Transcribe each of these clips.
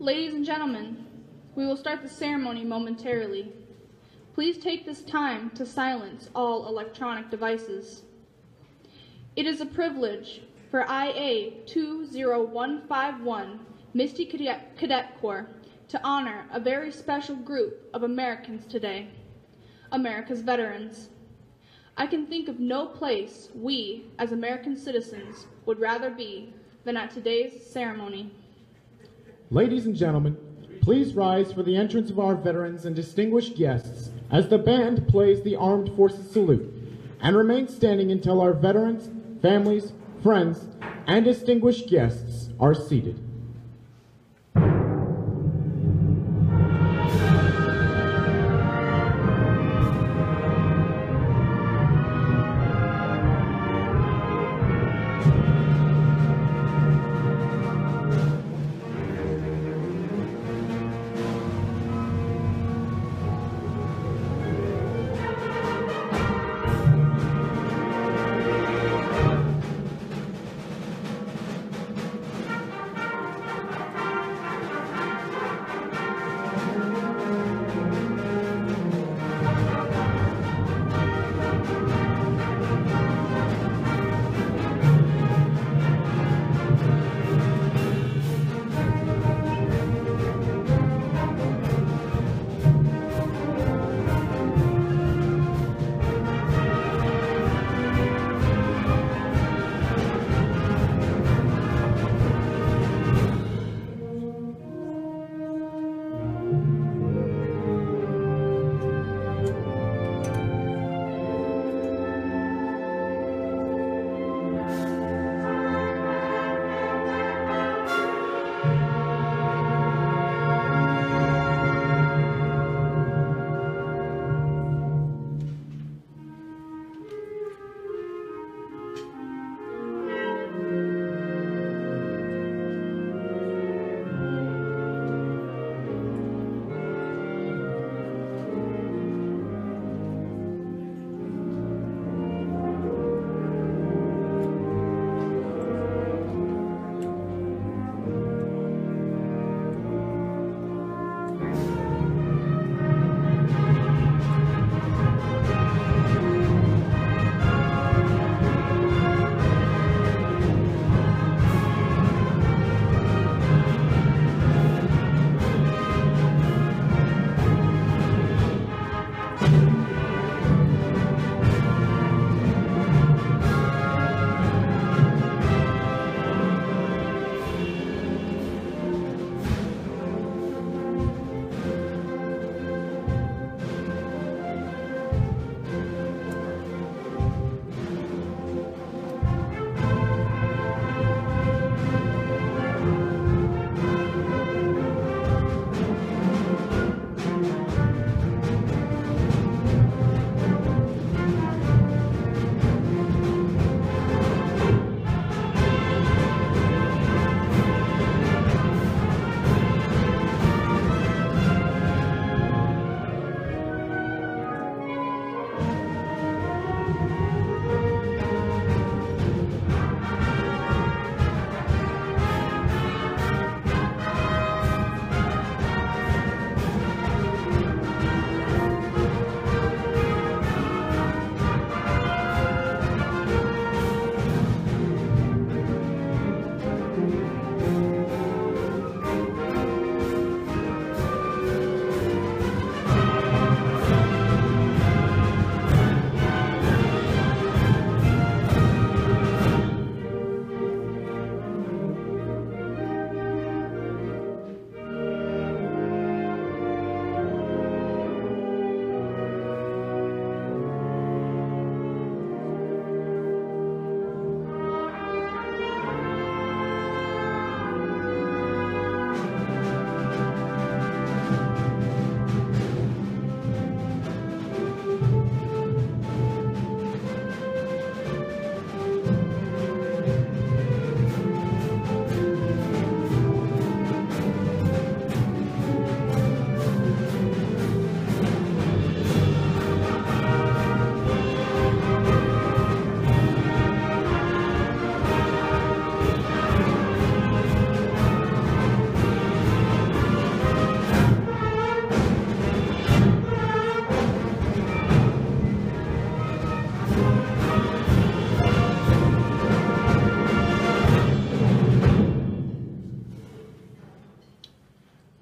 Ladies and gentlemen, we will start the ceremony momentarily. Please take this time to silence all electronic devices. It is a privilege for IA 20151 Misty Cadet Corps to honor a very special group of Americans today, America's veterans. I can think of no place we, as American citizens, would rather be than at today's ceremony. Ladies and gentlemen, please rise for the entrance of our veterans and distinguished guests as the band plays the Armed Forces Salute, and remain standing until our veterans, families, friends, and distinguished guests are seated.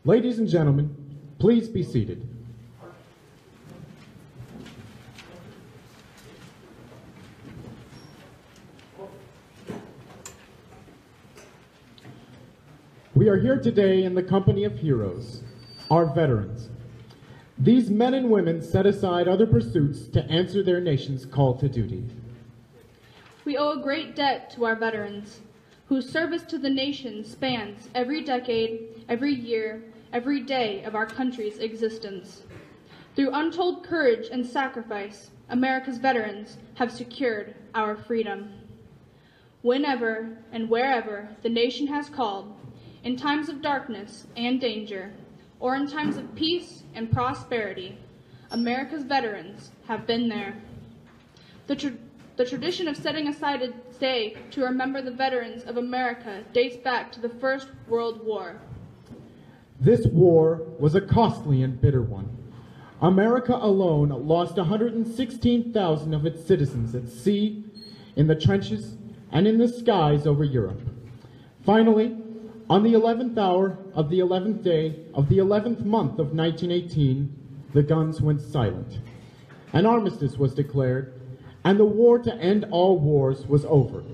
Ladies and gentlemen, please be seated. We are here today in the company of heroes, our veterans. These men and women set aside other pursuits to answer their nation's call to duty. We owe a great debt to our veterans, whose service to the nation spans every decade, every year, every day of our country's existence. Through untold courage and sacrifice, America's veterans have secured our freedom. Whenever and wherever the nation has called, in times of darkness and danger, or in times of peace and prosperity, America's veterans have been there. The tradition of setting aside a day to remember the veterans of America dates back to the First World War. This war was a costly and bitter one. America alone lost 116,000 of its citizens at sea, in the trenches, and in the skies over Europe. Finally, on the 11th hour of the 11th day of the 11th month of 1918, the guns went silent. An armistice was declared, and the war to end all wars was over.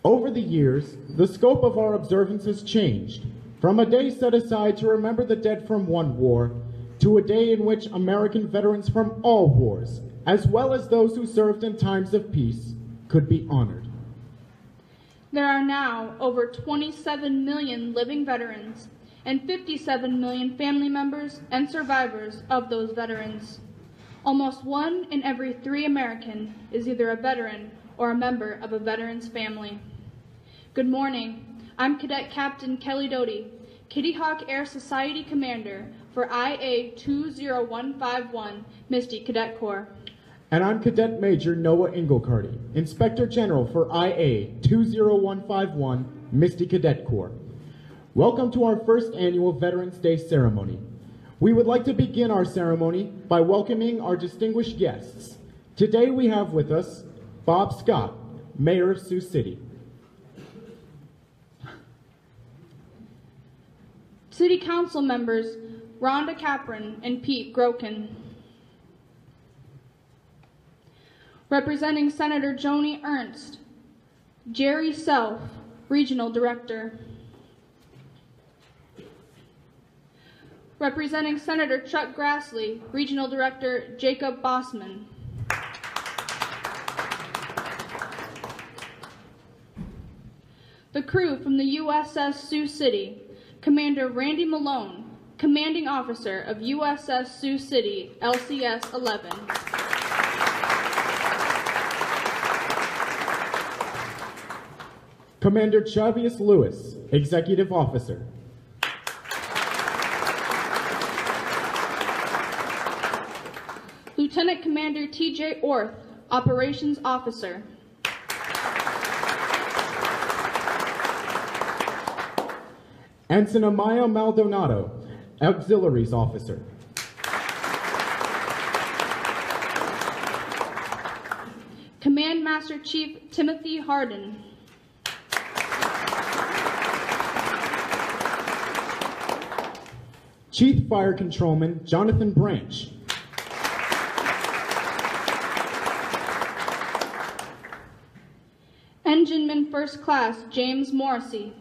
Over the years, the scope of our observance has changed, from a day set aside to remember the dead from one war, to a day in which American veterans from all wars, as well as those who served in times of peace, could be honored. There are now over 27 million living veterans and 57 million family members and survivors of those veterans. Almost 1 in every 3 American is either a veteran or a member of a veteran's family. Good morning. I'm Cadet Captain Kelly Doty, Kitty Hawk Air Society Commander for IA 20151, Misty Cadet Corps. And I'm Cadet Major Noah Inglecarty, Inspector General for IA 20151, Misty Cadet Corps. Welcome to our first annual Veterans Day ceremony. We would like to begin our ceremony by welcoming our distinguished guests. Today we have with us Bob Scott, Mayor of Sioux City. City Council members Rhonda Capron and Pete Groken. Representing Senator Joni Ernst, Jerry Self, Regional Director. Representing Senator Chuck Grassley, Regional Director Jacob Bossman. The crew from the USS Sioux City, Commander Randy Malone, Commanding Officer of USS Sioux City, LCS 11. Commander Chavius Lewis, Executive Officer. Lieutenant Commander T.J. Orth, Operations Officer. Ensign Amaya Maldonado, Auxiliaries Officer. Command Master Chief Timothy Harden. Chief Fire Controlman Jonathan Branch. Engineman First Class James Morrissey.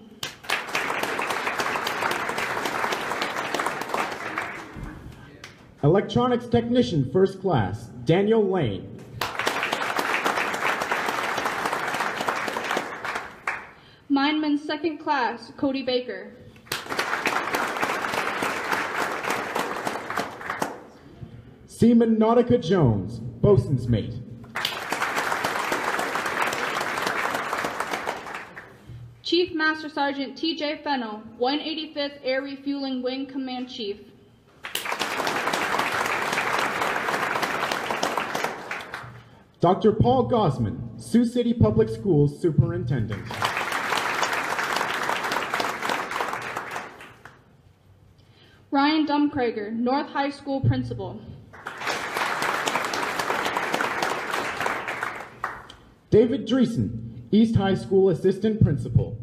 Electronics Technician First Class Daniel Lane. Mineman Second Class Cody Baker. Seaman Nautica Jones, Bosun's Mate. Chief Master Sergeant T.J. Fennell, 185th Air Refueling Wing Command Chief. Dr. Paul Gosman, Sioux City Public Schools Superintendent. Ryan Dumkrager, North High School Principal. David Dreesen, East High School Assistant Principal.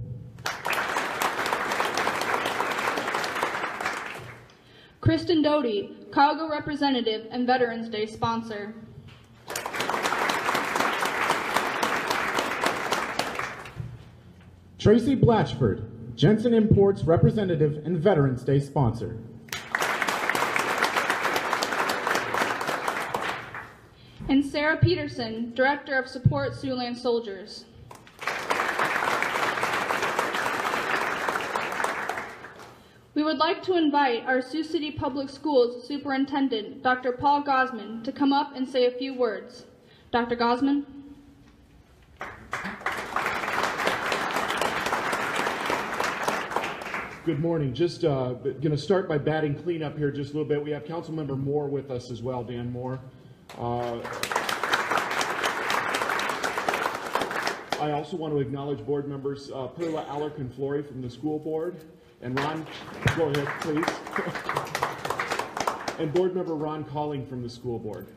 Kristen Doty, Cargo Representative and Veterans Day sponsor. Tracy Blatchford, Jensen Imports Representative and Veterans Day sponsor. And Sarah Peterson, Director of Support Siouxland Soldiers. We would like to invite our Sioux City Public Schools Superintendent, Dr. Paul Gosman, to come up and say a few words. Dr. Gosman. Good morning. Just going to start by batting clean up here just a little bit. We have Councilmember Moore with us as well, Dan Moore. I also want to acknowledge board members Perla Allerkin-Flory from the school board, and Ron, go ahead, please. And board member Ron Calling from the school board.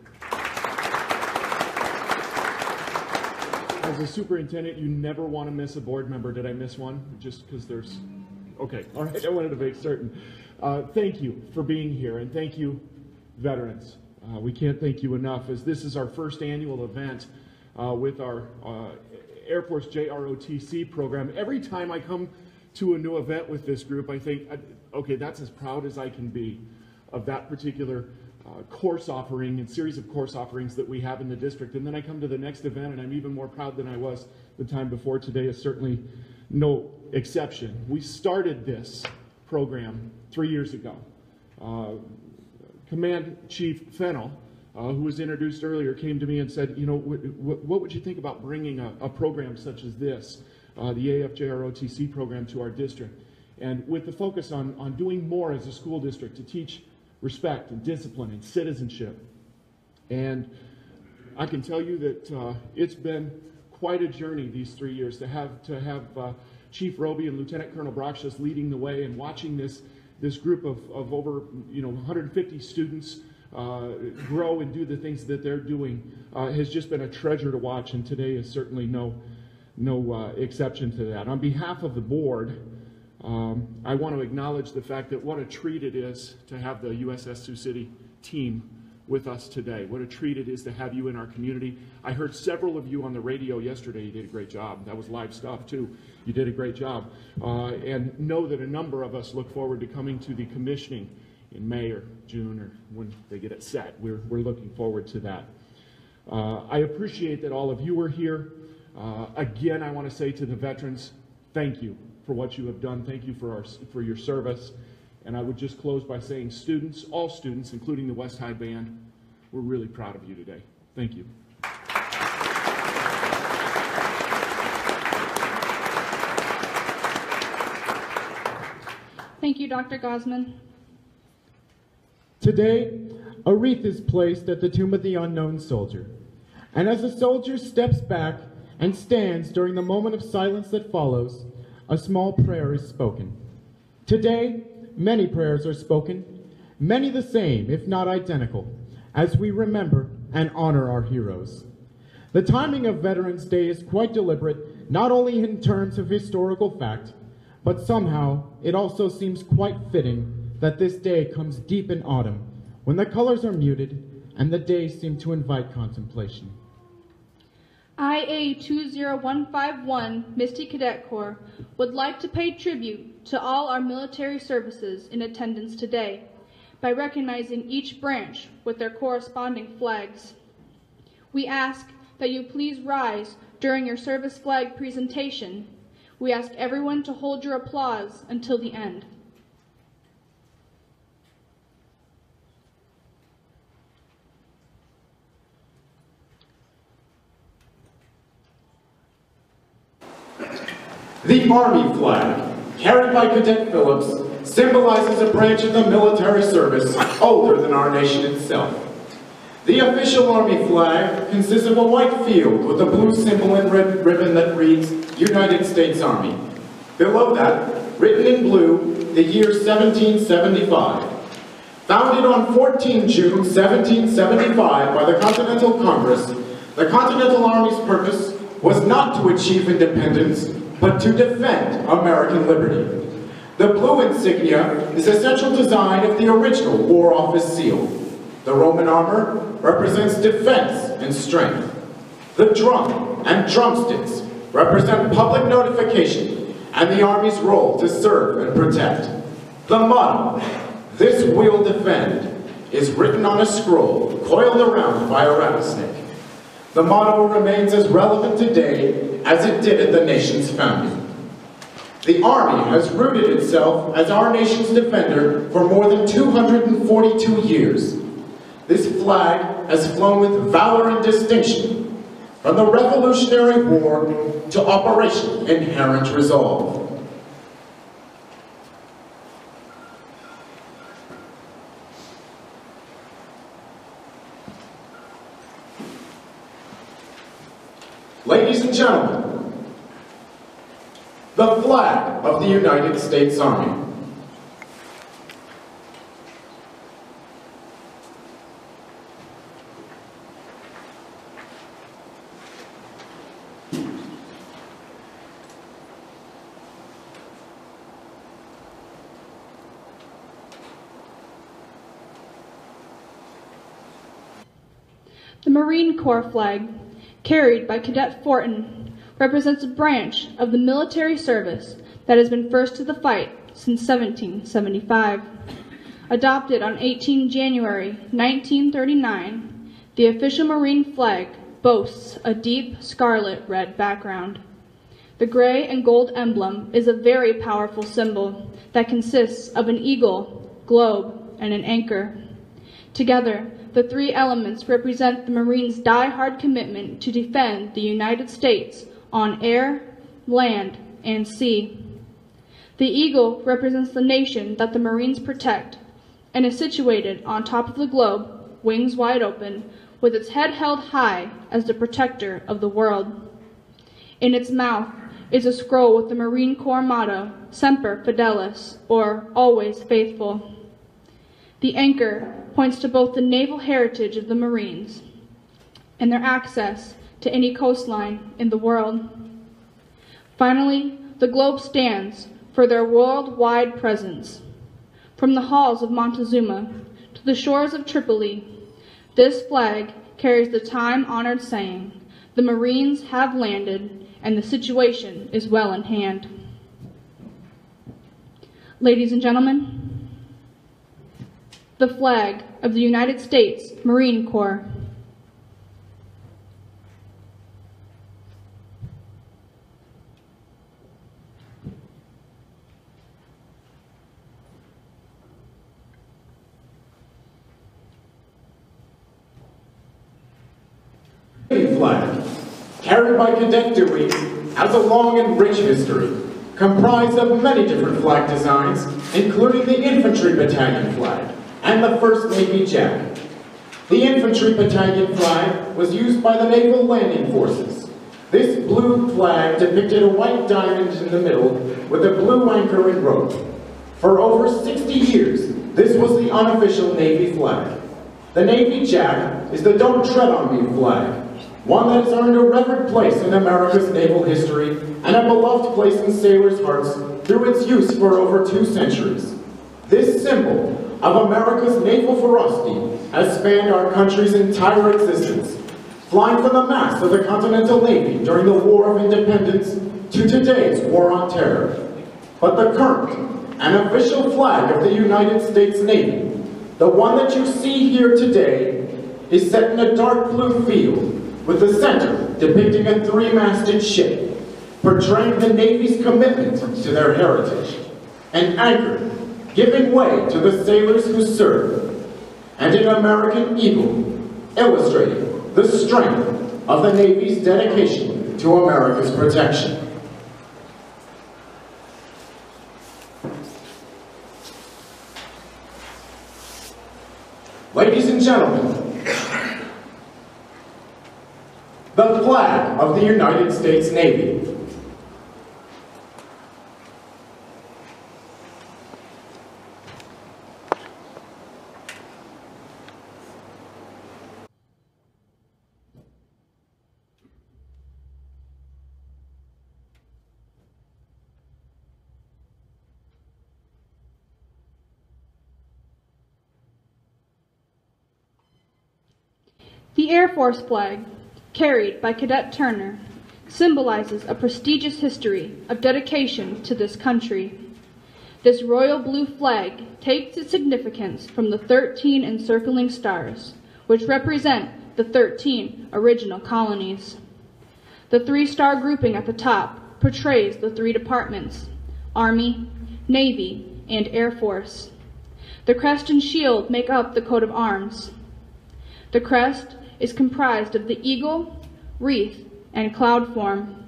As a superintendent, you never want to miss a board member. Did I miss one? Just because there's... Okay, all right, I wanted to make certain. Thank you for being here, and thank you, veterans. We can't thank you enough, as this is our first annual event with our Air Force JROTC program. Every time I come to a new event with this group, I think, okay, that's as proud as I can be of that particular course offering and series of course offerings that we have in the district. And then I come to the next event, and I'm even more proud than I was the time before. Today is certainly no exception. We started this program 3 years ago. Command Chief Fennell, who was introduced earlier, came to me and said, you know, what would you think about bringing a program such as this, the AFJROTC program, to our district? And with the focus on doing more as a school district to teach respect and discipline and citizenship. And I can tell you that it's been quite a journey these 3 years to have Chief Roby and Lieutenant Colonel Brock just leading the way and watching this group of over 150 students grow and do the things that they're doing has just been a treasure to watch, and today is certainly no exception to that. On behalf of the board, I want to acknowledge the fact that what a treat it is to have the USS Sioux City team with us today. What a treat it is to have you in our community. I heard several of you on the radio yesterday. You did a great job. That was live stuff too. You did a great job. And know that a number of us look forward to coming to the commissioning in May or June, or when they get it set. We're looking forward to that. I appreciate that all of you are here. Again, I want to say to the veterans, thank you for what you have done. Thank you for your service. And I would just close by saying, students, all students, including the West High Band, we're really proud of you today. Thank you. Thank you, Dr. Gosman. Today, a wreath is placed at the tomb of the unknown soldier. And as the soldier steps back and stands during the moment of silence that follows, a small prayer is spoken. Today, many prayers are spoken, many the same, if not identical, as we remember and honor our heroes. The timing of Veterans Day is quite deliberate, not only in terms of historical fact, but somehow it also seems quite fitting that this day comes deep in autumn, when the colors are muted and the days seem to invite contemplation. IA 20151 Misty Cadet Corps would like to pay tribute to all our military services in attendance today by recognizing each branch with their corresponding flags. We ask that you please rise during your service flag presentation. We ask everyone to hold your applause until the end. The Army flag, carried by Cadet Phillips, symbolizes a branch of the military service older than our nation itself. The official Army flag consists of a white field with a blue symbol and red ribbon that reads United States Army. Below that, written in blue, the year 1775. Founded on 14 June 1775 by the Continental Congress, the Continental Army's purpose was not to achieve independence, but to defend American liberty. The blue insignia is a central design of the original War Office seal. The Roman armor represents defense and strength. The drum and drumsticks represent public notification and the Army's role to serve and protect. The motto, "This we'll defend," is written on a scroll coiled around by a rattlesnake. The motto remains as relevant today as it did at the nation's founding. The Army has rooted itself as our nation's defender for more than 242 years. This flag has flown with valor and distinction, from the Revolutionary War to Operation Inherent Resolve. Ladies and gentlemen, the flag of the United States Army. The Marine Corps flag, carried by Cadet Fortin, represents a branch of the military service that has been first to the fight since 1775. Adopted on 18 January 1939, the official Marine flag boasts a deep scarlet-red background. The gray and gold emblem is a very powerful symbol that consists of an eagle, globe, and an anchor. Together, the three elements represent the Marines' die-hard commitment to defend the United States on air, land, and sea. The eagle represents the nation that the Marines protect and is situated on top of the globe, wings wide open, with its head held high as the protector of the world. In its mouth is a scroll with the Marine Corps motto, Semper Fidelis, or Always Faithful. The anchor points to both the naval heritage of the Marines and their access to any coastline in the world. Finally, the globe stands for their worldwide presence. From the halls of Montezuma to the shores of Tripoli, this flag carries the time-honored saying, "The Marines have landed and the situation is well in hand." Ladies and gentlemen, the flag of the United States Marine Corps. Flag, carried by Cadet Dewey, has a long and rich history, comprised of many different flag designs, including the Infantry Battalion flag and the 1st Navy Jack. The Infantry Battalion flag was used by the Naval Landing Forces. This blue flag depicted a white diamond in the middle with a blue anchor and rope. For over 60 years, this was the unofficial Navy flag. The Navy Jack is the Don't Tread on Me flag, one that has earned a revered place in America's naval history and a beloved place in sailors' hearts through its use for over 2 centuries. This symbol of America's naval ferocity has spanned our country's entire existence, flying from the masts of the Continental Navy during the War of Independence to today's War on Terror. But the current and official flag of the United States Navy, the one that you see here today, is set in a dark blue field with the center depicting a 3-masted ship, portraying the Navy's commitment to their heritage, an anchor giving way to the sailors who serve, and an American eagle illustrating the strength of the Navy's dedication to America's protection. Ladies and gentlemen, the flag of the United States Navy. The Air Force flag, carried by Cadet Turner, symbolizes a prestigious history of dedication to this country. This royal blue flag takes its significance from the 13 encircling stars, which represent the 13 original colonies. The 3-star grouping at the top portrays the 3 departments: Army, Navy, and Air Force. The crest and shield make up the coat of arms. The crest is comprised of the eagle, wreath, and cloud form.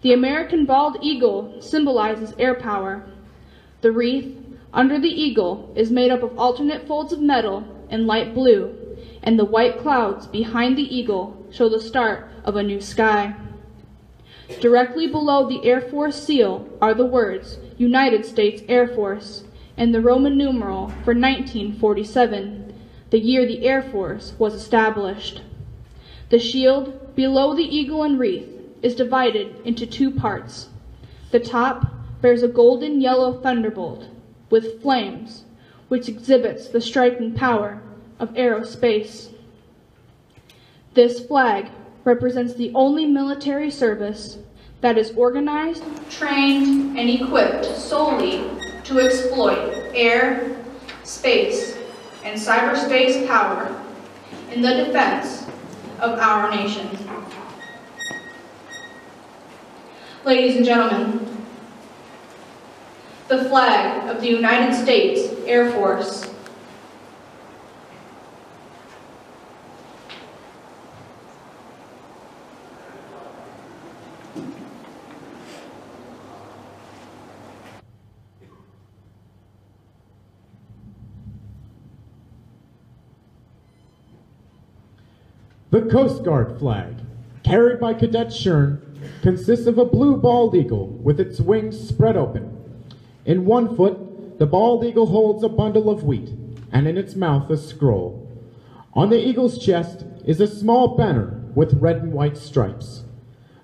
The American bald eagle symbolizes air power. The wreath under the eagle is made up of alternate folds of metal in light blue, and the white clouds behind the eagle show the start of a new sky. Directly below the Air Force seal are the words United States Air Force and the Roman numeral for 1947, the year the Air Force was established. The shield below the eagle and wreath is divided into 2 parts. The top bears a golden yellow thunderbolt with flames, which exhibits the striking power of aerospace. This flag represents the only military service that is organized, trained, and equipped solely to exploit air, space, and cyberspace power in the defense of our nation. Ladies and gentlemen, the flag of the United States Air Force. The Coast Guard flag, carried by Cadet Shern, consists of a blue bald eagle with its wings spread open. In one foot, the bald eagle holds a bundle of wheat, and in its mouth a scroll. On the eagle's chest is a small banner with red and white stripes.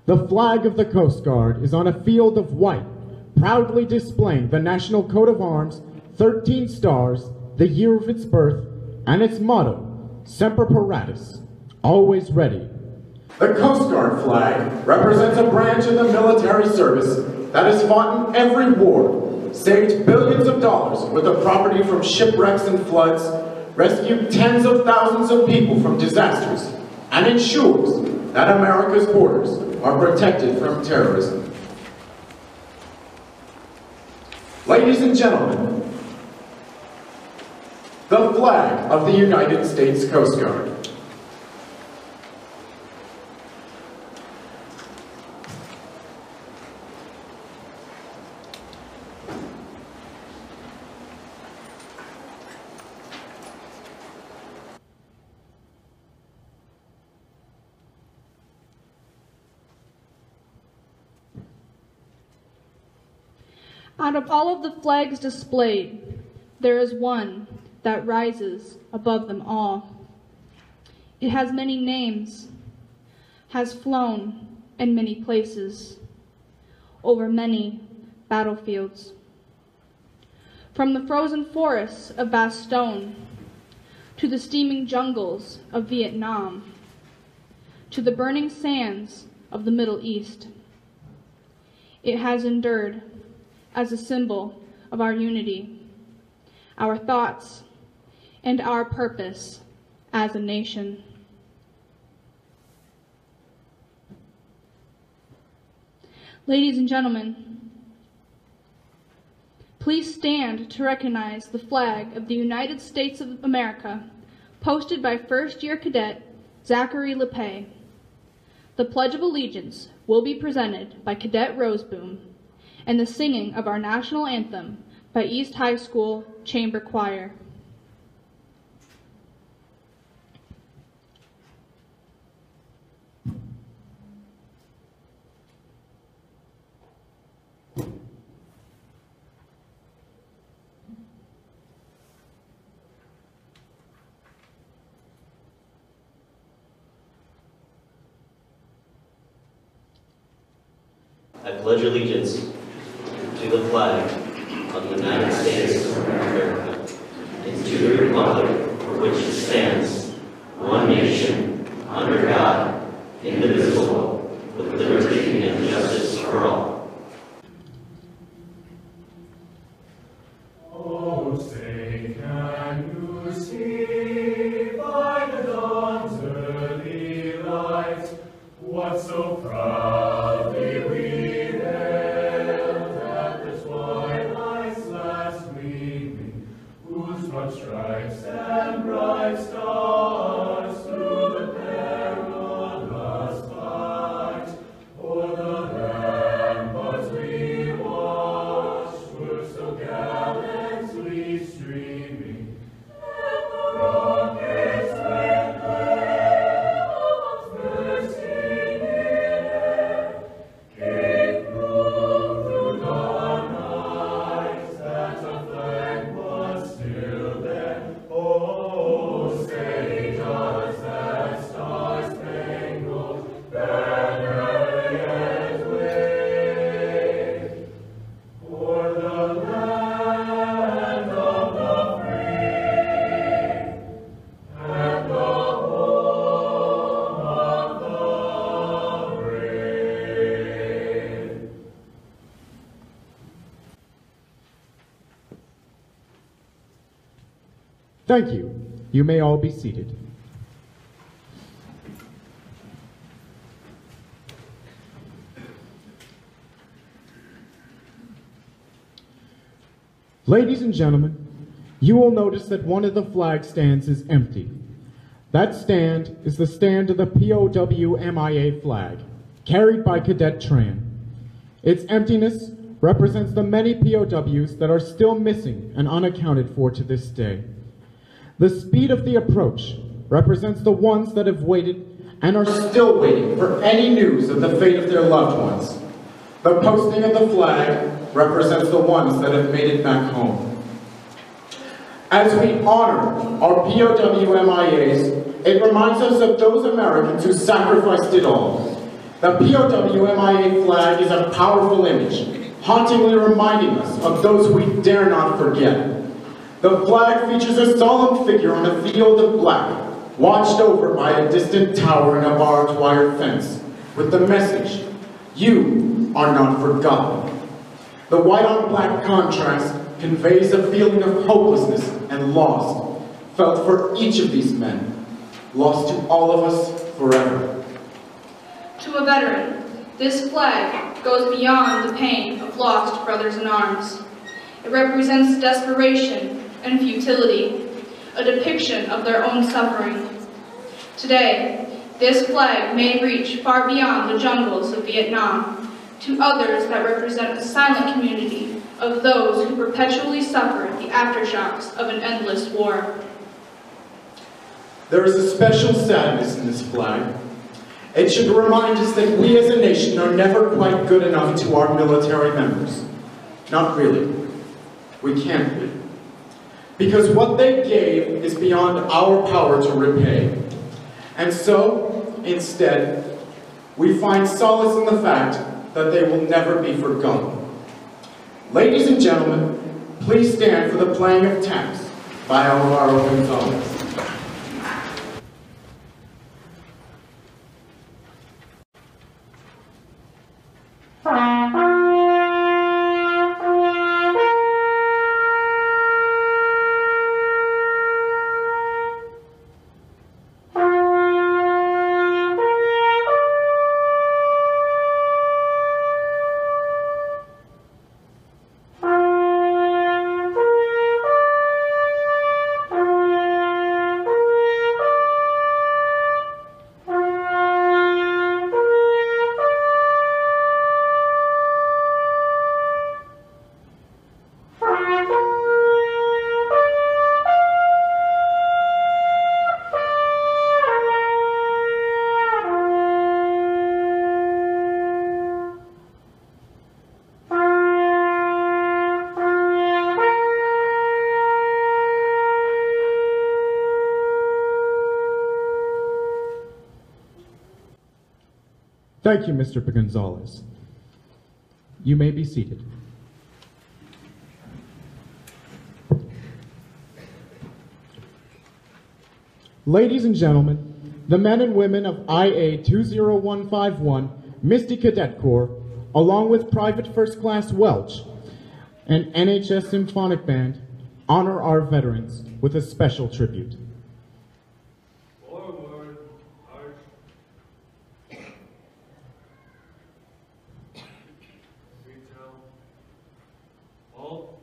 The flag of the Coast Guard is on a field of white, proudly displaying the national coat of arms, 13 stars, the year of its birth, and its motto, Semper Paratus, always ready. The Coast Guard flag represents a branch of the military service that has fought in every war, saved billions of dollars with the property from shipwrecks and floods, rescued tens of thousands of people from disasters, and ensures that America's borders are protected from terrorism. Ladies and gentlemen, the flag of the United States Coast Guard. Out of all of the flags displayed, there is one that rises above them all. It has many names, has flown in many places, over many battlefields. From the frozen forests of Bastogne, to the steaming jungles of Vietnam, to the burning sands of the Middle East, it has endured as a symbol of our unity, our thoughts, and our purpose as a nation. Ladies and gentlemen, please stand to recognize the flag of the United States of America, posted by first-year cadet Zachary LePay. The Pledge of Allegiance will be presented by Cadet Roseboom, and the singing of our national anthem by East High School Chamber Choir. I pledge allegiance to the flag of the United States of America and to the republic for which it stands, one nation, under God, indivisible, with liberty and justice for all. Oh, say, can you see by the dawn's early light what so proudly we hailed at the twilight's last gleaming, whose broad stripes and bright stars through the perilous fight o'er the ramparts we watched were so gallantly streaming, and the rockets red glare bursting in air gave proof through the night that a flag was still there. Oh, say does that star-spangled banner yet wave o'er the land of the free and the home of the brave? Thank you. You may all be seated. Ladies and gentlemen, you will notice that one of the flag stands is empty. That stand is the stand of the POW MIA flag, carried by Cadet Tran. Its emptiness represents the many POWs that are still missing and unaccounted for to this day. The speed of the approach represents the ones that have waited and are still waiting for any news of the fate of their loved ones. The posting of the flag represents the ones that have made it back home. As we honor our POW MIAs, it reminds us of those Americans who sacrificed it all. The POW MIA flag is a powerful image, hauntingly reminding us of those we dare not forget. The flag features a solemn figure on a field of black, watched over by a distant tower and a barbed wire fence, with the message, "You are not forgotten." The white on black contrast conveys a feeling of hopelessness and loss, felt for each of these men, lost to all of us forever. To a veteran, this flag goes beyond the pain of lost brothers in arms. It represents desperation and futility, a depiction of their own suffering. Today, this flag may reach far beyond the jungles of Vietnam to others that represent a silent community of those who perpetually suffer the aftershocks of an endless war. There is a special sadness in this flag. It should remind us that we as a nation are never quite good enough to our military members. Not really. We can't be. Because what they gave is beyond our power to repay. And so, instead, we find solace in the fact that they will never be forgotten. Ladies and gentlemen, please stand for the playing of taps by Alvaro Gonzalez. Thank you, Mr. Gonzalez. You may be seated. Ladies and gentlemen, the men and women of IA 20151 Misty Cadet Corps, along with Private First Class Welch and NHS Symphonic Band, honor our veterans with a special tribute. Forward, march. Retail. Halt.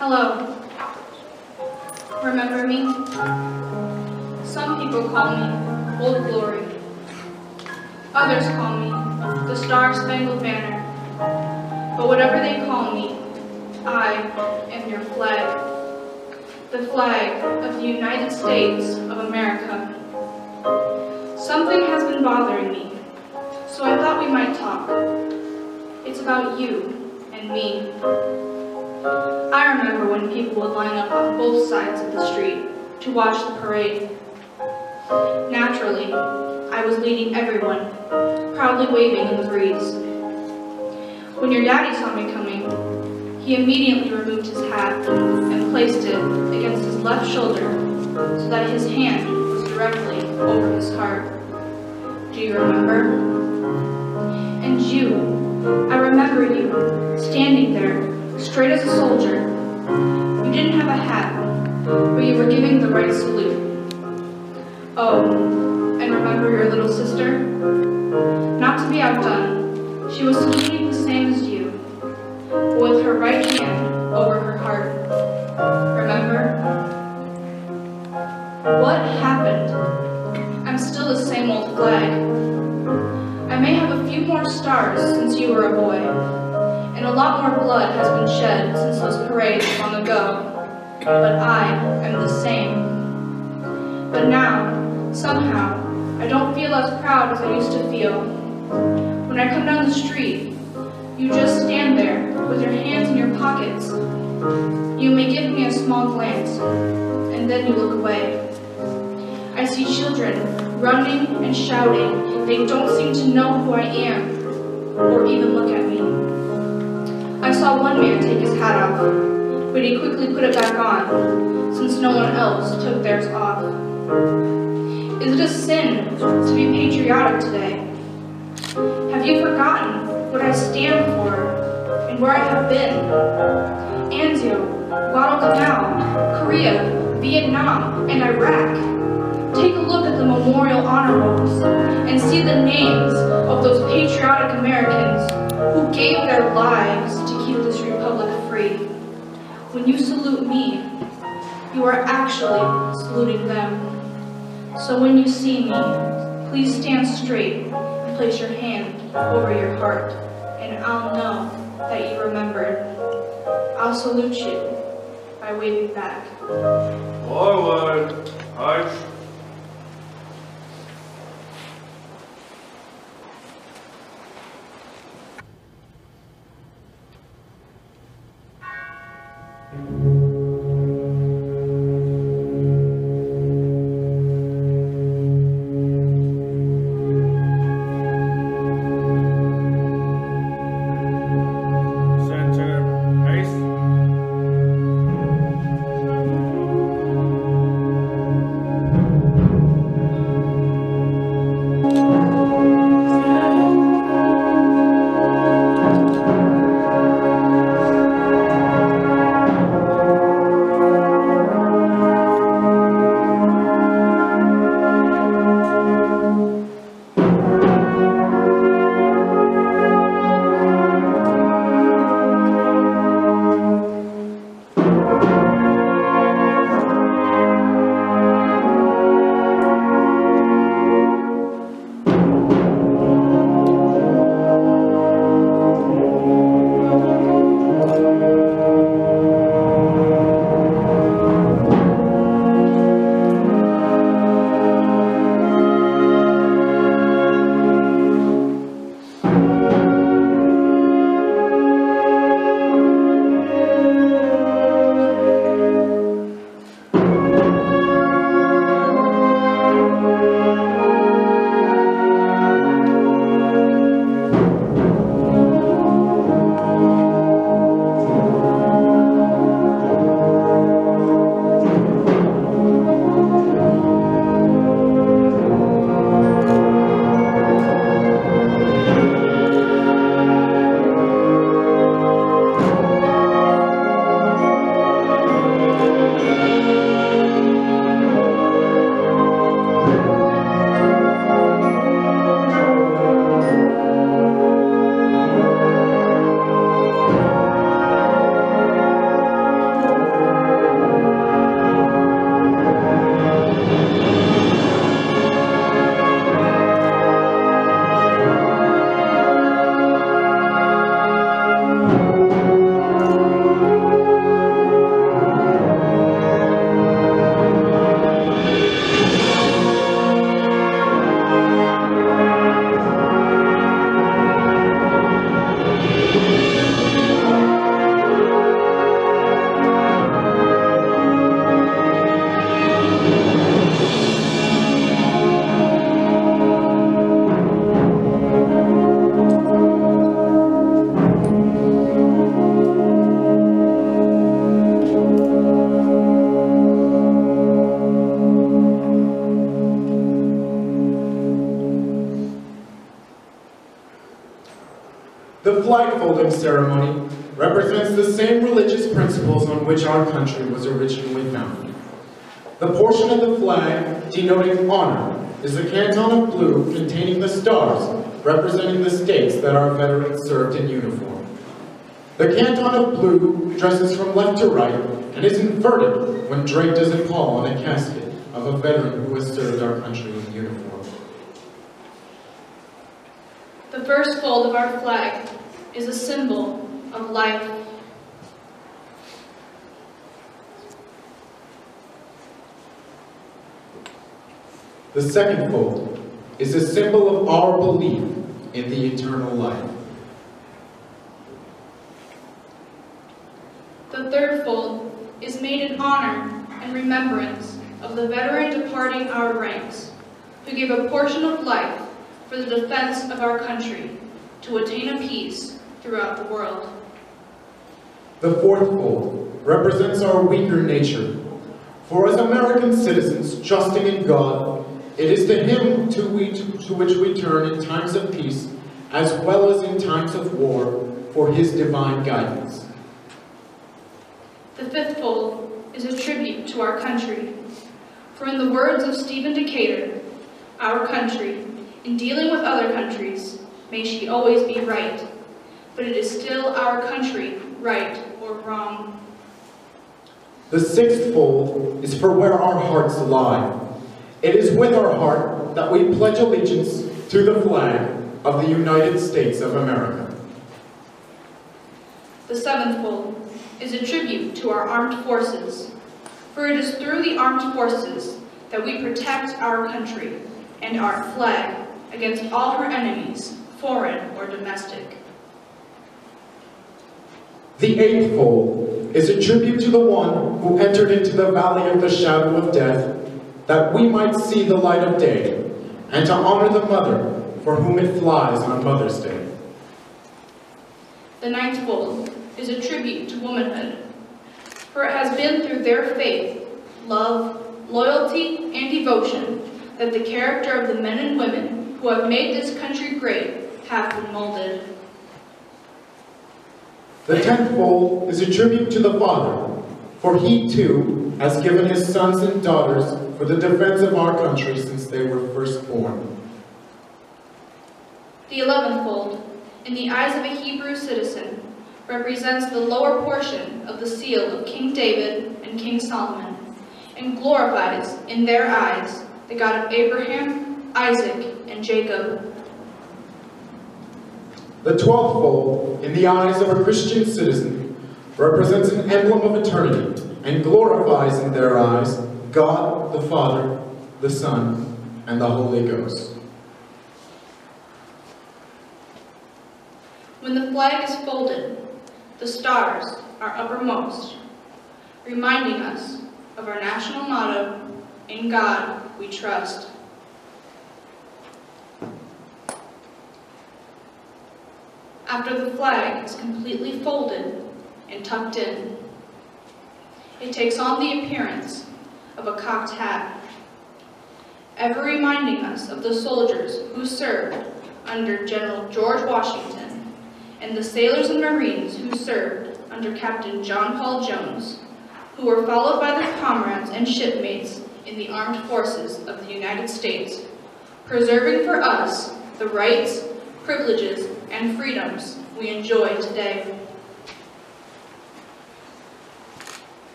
Hello. Remember me? Some people call me Old Glory. Others call me the Star-Spangled Banner. But whatever they call me, I am your flag. The flag of the United States of America. Something has been bothering me, so I thought we might talk. It's about you and me. I remember when people would line up on both sides of the street to watch the parade. Naturally, I was leading everyone, proudly waving in the breeze. When your daddy saw me coming, he immediately removed his hat and placed it against his left shoulder so that his hand was directly over his heart. Do you remember? And you, I remember you, standing there, straight as a soldier. You didn't have a hat, but you were giving the right salute. Oh, and remember your little sister? Not to be outdone, she was saluting the same as you, but with her right hand over her heart. Remember? What happened? I'm still the same old flag. I may have a few more stars since you were a boy, and a lot more blood has been shed since those parades long ago, but I am the same. But now, somehow, I don't feel as proud as I used to feel. When I come down the street, you just stand there with your hands in your pockets. You may give me a small glance, and then you look away. I see children running and shouting. They don't seem to know who I am, or even look at me. I saw one man take his hat off, but he quickly put it back on, since no one else took theirs off. Is it a sin to be patriotic today? Have you forgotten what I stand for and where I have been? Anzio, Guadalcanal, Korea, Vietnam, and Iraq. Take a look at the memorial honor rolls and see the names of those patriotic Americans who gave their lives to keep this republic free. When you salute me, you are actually saluting them. So when you see me, please stand straight and place your hand over your heart, and I'll know that you remembered. I'll salute you by waving back. Forward, march. Center, ice. The flag folding ceremony represents the same religious principles on which our country was originally founded. The portion of the flag denoting honor is the canton of blue containing the stars representing the states that our veterans served in uniform. The canton of blue dresses from left to right and is inverted when draped as a pall on a casket of a veteran who has served our country in uniform. The first fold of our flag is a symbol of life. The second fold is a symbol of our belief in the eternal life. The third fold is made in honor and remembrance of the veteran departing our ranks, who gave a portion of life for the defense of our country to attain a peace throughout the world. The fourth fold represents our weaker nature. For as American citizens trusting in God, it is to Him to which we turn in times of peace, as well as in times of war, for His divine guidance. The fifth fold is a tribute to our country. For in the words of Stephen Decatur, our country, in dealing with other countries, may she always be right, but it is still our country, right or wrong. The sixth fold is for where our hearts lie. It is with our heart that we pledge allegiance to the flag of the United States of America. The seventh fold is a tribute to our armed forces, for it is through the armed forces that we protect our country and our flag against all her enemies, foreign or domestic. The eighth fold is a tribute to the one who entered into the valley of the shadow of death, that we might see the light of day, and to honor the mother for whom it flies on Mother's Day. The ninth fold is a tribute to womanhood, for it has been through their faith, love, loyalty, and devotion that the character of the men and women who have made this country great have been molded. The 10th fold is a tribute to the Father, for He too has given His sons and daughters for the defense of our country since they were first born. The 11th fold, in the eyes of a Hebrew citizen, represents the lower portion of the seal of King David and King Solomon, and glorifies, in their eyes, the God of Abraham, Isaac, and Jacob. The 12th fold, in the eyes of a Christian citizen, represents an emblem of eternity and glorifies in their eyes God, the Father, the Son, and the Holy Ghost. When the flag is folded, the stars are uppermost, reminding us of our national motto, "In God we trust." After the flag is completely folded and tucked in, it takes on the appearance of a cocked hat, ever reminding us of the soldiers who served under General George Washington and the sailors and Marines who served under Captain John Paul Jones, who were followed by their comrades and shipmates in the armed forces of the United States, preserving for us the rights, privileges, and freedoms we enjoy today.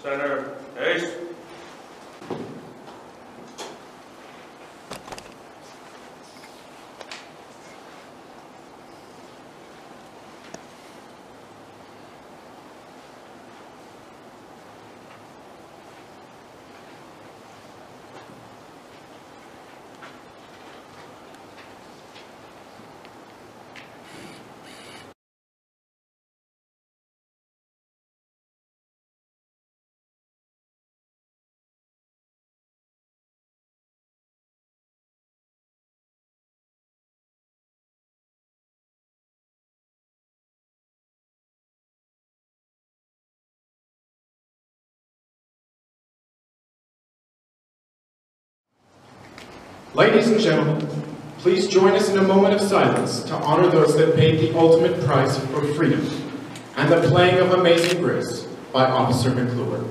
Center, Ace. Ladies and gentlemen, please join us in a moment of silence to honor those that paid the ultimate price for freedom, and the playing of Amazing Grace by Officer McClure.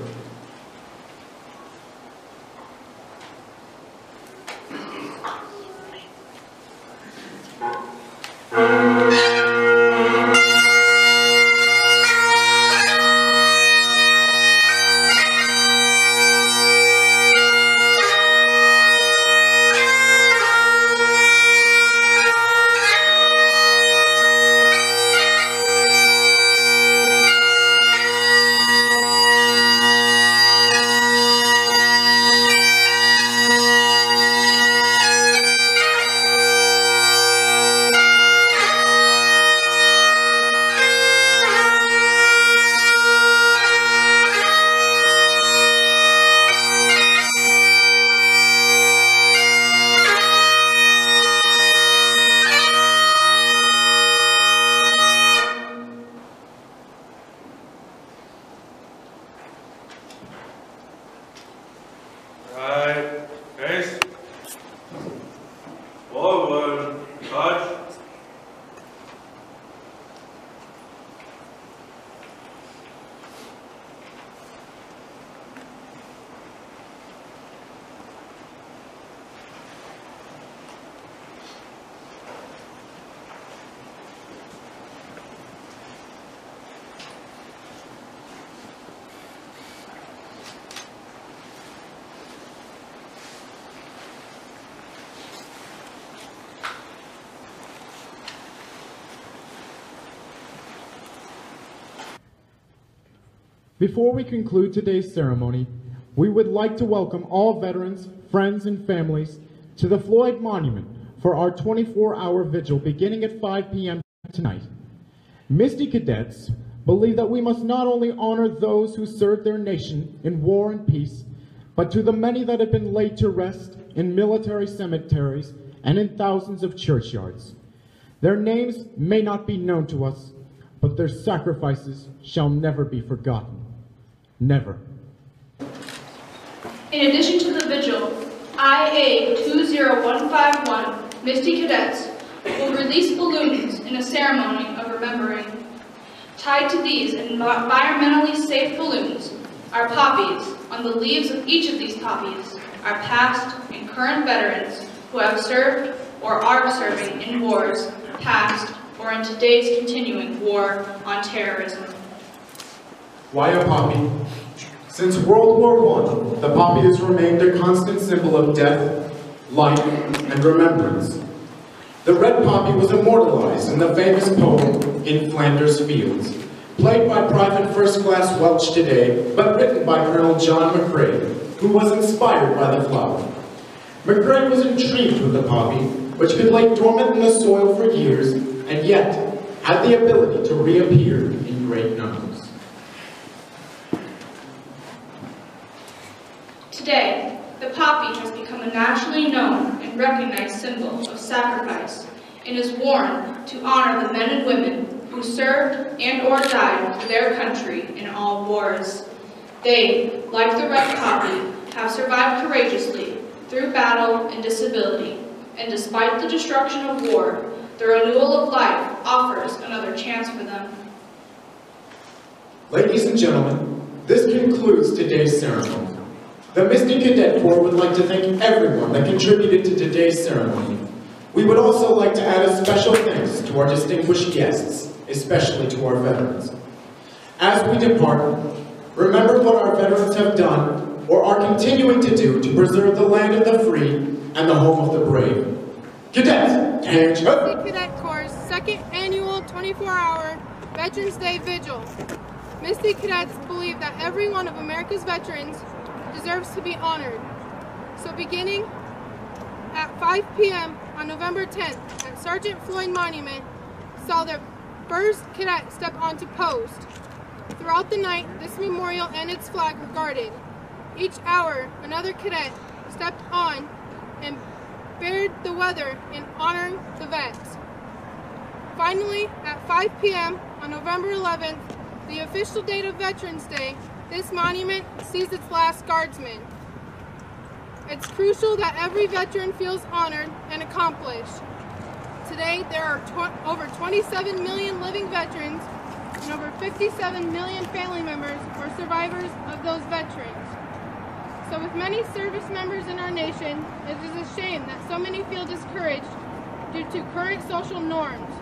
Right. Face. Forward. Touch. Before we conclude today's ceremony, we would like to welcome all veterans, friends, and families to the Floyd Monument for our 24-hour vigil beginning at 5 p.m. tonight. Misty Cadets believe that we must not only honor those who served their nation in war and peace, but to the many that have been laid to rest in military cemeteries and in thousands of churchyards. Their names may not be known to us, but their sacrifices shall never be forgotten. Never. In addition to the vigil, IA 20151 Misty Cadets will release balloons in a ceremony of remembering. Tied to these environmentally safe balloons are poppies. On the leaves of each of these poppies are past and current veterans who have served or are serving in wars past or in today's continuing war on terrorism. Why a poppy? Since World War I, the poppy has remained a constant symbol of death, life, and remembrance. The red poppy was immortalized in the famous poem In Flanders Fields, played by Private First Class Welch today, but written by Colonel John McCrae, who was inspired by the flower. McCrae was intrigued with the poppy, which could lay dormant in the soil for years, and yet had the ability to reappear in great numbers. Today, the poppy has become a nationally known and recognized symbol of sacrifice and is worn to honor the men and women who served and or died for their country in all wars. They, like the red poppy, have survived courageously through battle and disability, and despite the destruction of war, the renewal of life offers another chance for them. Ladies and gentlemen, this concludes today's ceremony. The Misty Cadet Corps would like to thank everyone that contributed to today's ceremony. We would also like to add a special thanks to our distinguished guests, especially to our veterans. As we depart, remember what our veterans have done or are continuing to do to preserve the land of the free and the home of the brave. Cadets, hands up! Misty Cadet Corps' second annual 24-hour Veterans Day Vigil. Misty Cadets believe that every one of America's veterans deserves to be honored. So beginning at 5 p.m. on November 10th at Sergeant Floyd Monument, saw the first cadet step onto post. Throughout the night, this memorial and its flag were guarded. Each hour, another cadet stepped on and bared the weather in honoring the vets. Finally, at 5 p.m. on November 11th, the official date of Veterans Day, this monument sees its last guardsman. It's crucial that every veteran feels honored and accomplished. Today, there are over 27 million living veterans and over 57 million family members or survivors of those veterans. So with many service members in our nation, it is a shame that so many feel discouraged due to current social norms.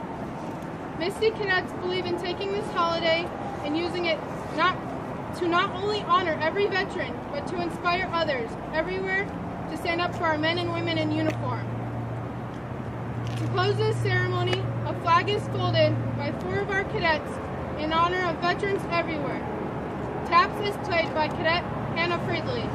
Misty Cadets believe in taking this holiday and using it not only honor every veteran, but to inspire others everywhere to stand up for our men and women in uniform. To close this ceremony, a flag is folded by 4 of our cadets in honor of veterans everywhere. Taps is played by Cadet Hannah Friedley.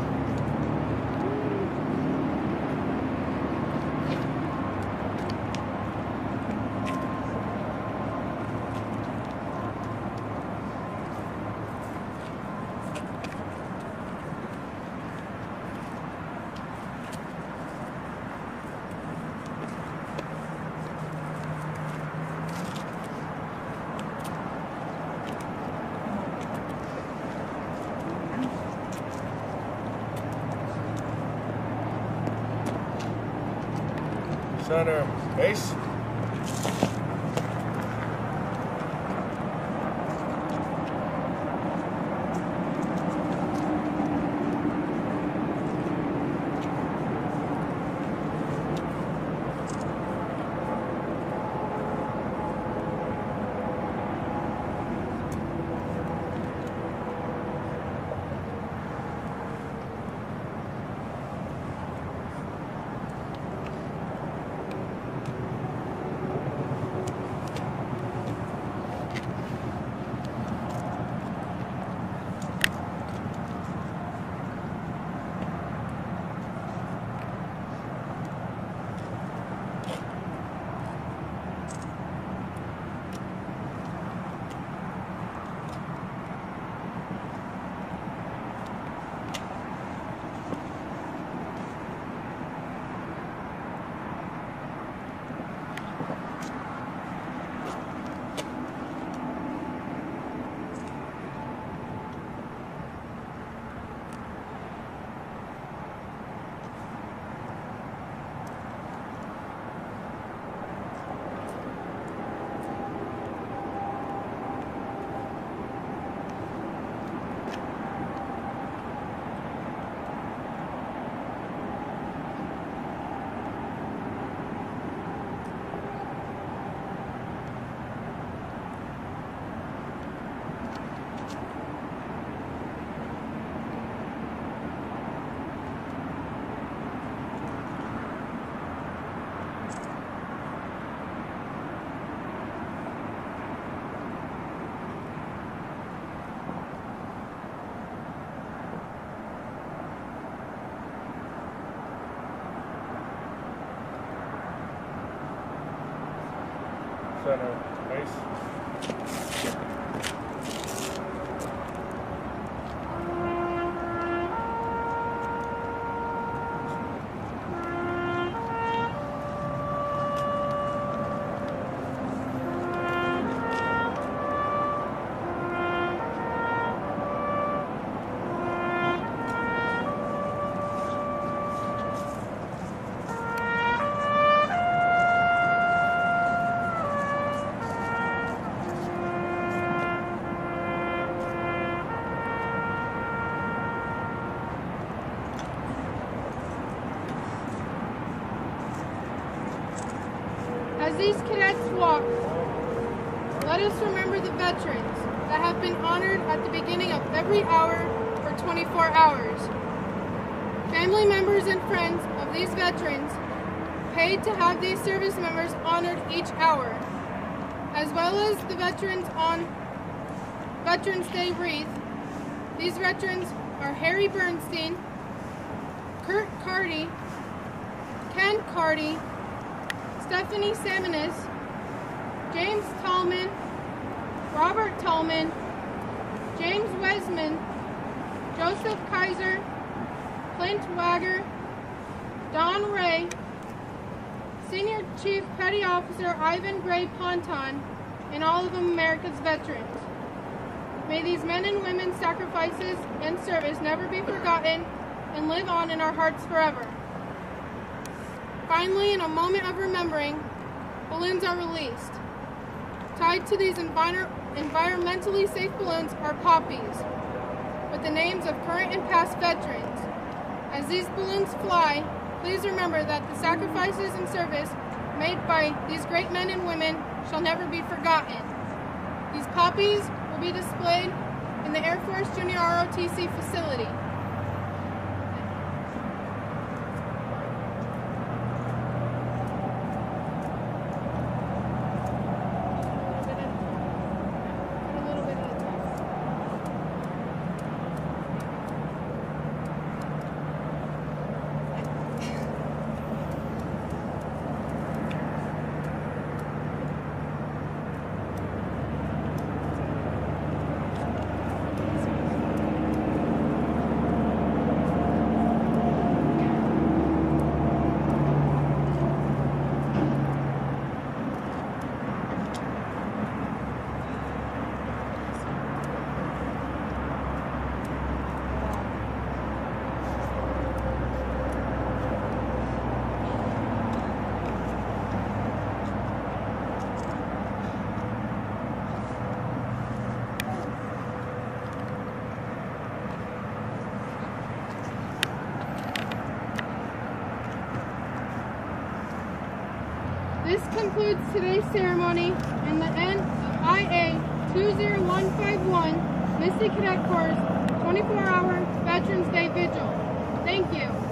Center, base. Center, base. As these cadets walk, let us remember the veterans that have been honored at the beginning of every hour for 24 hours. Family members and friends of these veterans paid to have these service members honored each hour, as well as the veterans on Veterans Day wreath. These veterans are Harry Bernstein, Kurt Carty, Ken Carty, Stephanie Saminis, James Tallman, Robert Tallman, James Wesman, Joseph Kaiser, Clint Wagger, Don Ray, Senior Chief Petty Officer Ivan Gray Ponton, and all of America's veterans. May these men and women's sacrifices and service never be forgotten and live on in our hearts forever. Finally, in a moment of remembering, balloons are released. Tied to these environmentally safe balloons are poppies with the names of current and past veterans. As these balloons fly, please remember that the sacrifices and service made by these great men and women shall never be forgotten. These poppies will be displayed in the Air Force Junior ROTC facility. This concludes today's ceremony and the end of IA 20151, Misty Cadet Corps' 24-hour Veterans Day Vigil. Thank you.